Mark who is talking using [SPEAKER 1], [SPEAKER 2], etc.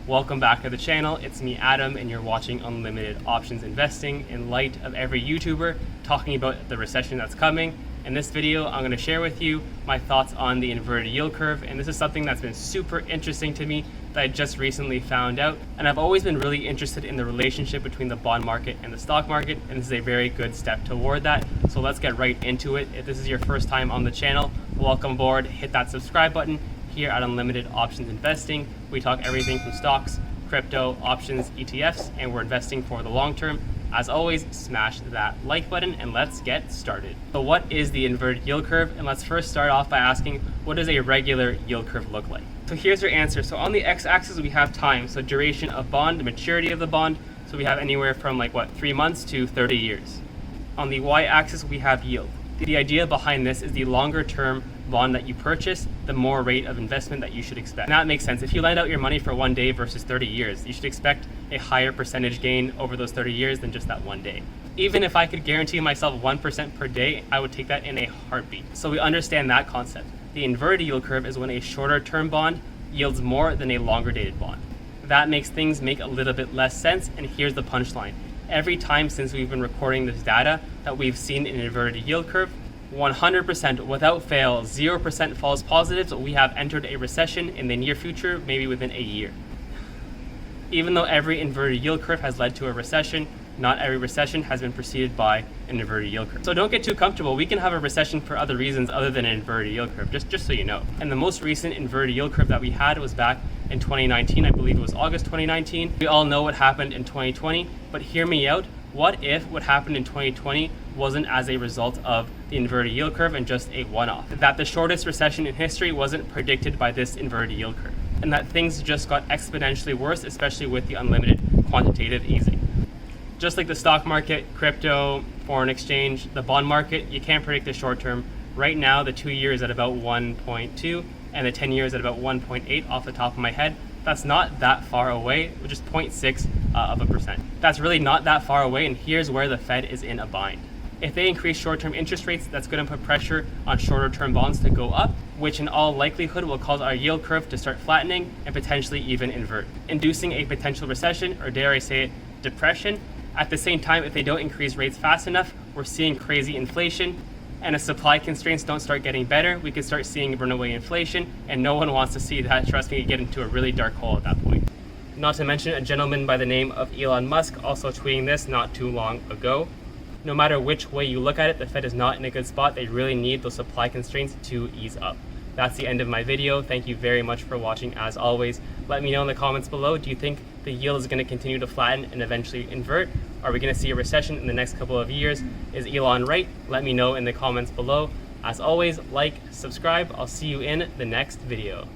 [SPEAKER 1] Welcome back to the channel. It's me, Adam, and you're watching Unlimited Options Investing in light of every YouTuber talking about the recession that's coming. In this video, I'm going to share with you my thoughts on the inverted yield curve, and this is something that's been super interesting to me that I just recently found out. And I've always been really interested in the relationship between the bond market and the stock market, and this is a very good step toward that. So let's get right into it. If this is your first time on the channel, welcome aboard. Hit that subscribe button. Here at Unlimited Options Investing, we talk everything from stocks, crypto, options, ETFs, and we're investing for the long term. As always, smash that like button and let's get started. So what is the inverted yield curve? And let's first start off by asking, what does a regular yield curve look like? So here's your answer. So on the x-axis, we have time, so duration of bond, the maturity of the bond. So we have anywhere from 3 months to 30 years. On the y-axis, we have yield. The idea behind this is the longer term bond that you purchase, the more rate of investment that you should expect. And that makes sense. If you lend out your money for 1 day versus 30 years, you should expect a higher percentage gain over those 30 years than just that 1 day. Even if I could guarantee myself 1% per day, I would take that in a heartbeat. So we understand that concept. The inverted yield curve is when a shorter term bond yields more than a longer dated bond. That makes things make a little bit less sense, and here's the punchline. Every time since we've been recording this data that we've seen an inverted yield curve, 100% without fail, 0% false positives, we have entered a recession in the near future, maybe within a year. Even though every inverted yield curve has led to a recession, not every recession has been preceded by an inverted yield curve. So don't get too comfortable. We can have a recession for other reasons other than an inverted yield curve, just so you know. And the most recent inverted yield curve that we had was back in 2019. I believe it was August 2019. We all know what happened in 2020, but hear me out. What if what happened in 2020 wasn't as a result of the inverted yield curve and just a one-off? That the shortest recession in history wasn't predicted by this inverted yield curve, and that things just got exponentially worse, especially with the unlimited quantitative easing. Just like the stock market, crypto, foreign exchange, the bond market, you can't predict the short term. Right now, the 2 years at about 1.2 and the 10 years at about 1.8 off the top of my head. That's not that far away, which is 0.6%. That's really not that far away, and here's where the Fed is in a bind. If they increase short-term interest rates, that's going to put pressure on shorter-term bonds to go up, which in all likelihood will cause our yield curve to start flattening and potentially even invert, inducing a potential recession, or dare I say it, depression. At the same time, if they don't increase rates fast enough, we're seeing crazy inflation, and if supply constraints don't start getting better, we could start seeing runaway inflation, and no one wants to see that. Trust me, you get into a really dark hole at that point. Not to mention a gentleman by the name of Elon Musk also tweeting this not too long ago. No matter which way you look at it, the Fed is not in a good spot. They really need those supply constraints to ease up. That's the end of my video. Thank you very much for watching. As always, let me know in the comments below, do you think the yield is going to continue to flatten and eventually invert? Are we going to see a recession in the next couple of years? Is Elon right? Let me know in the comments below. As always, like, subscribe. I'll see you in the next video.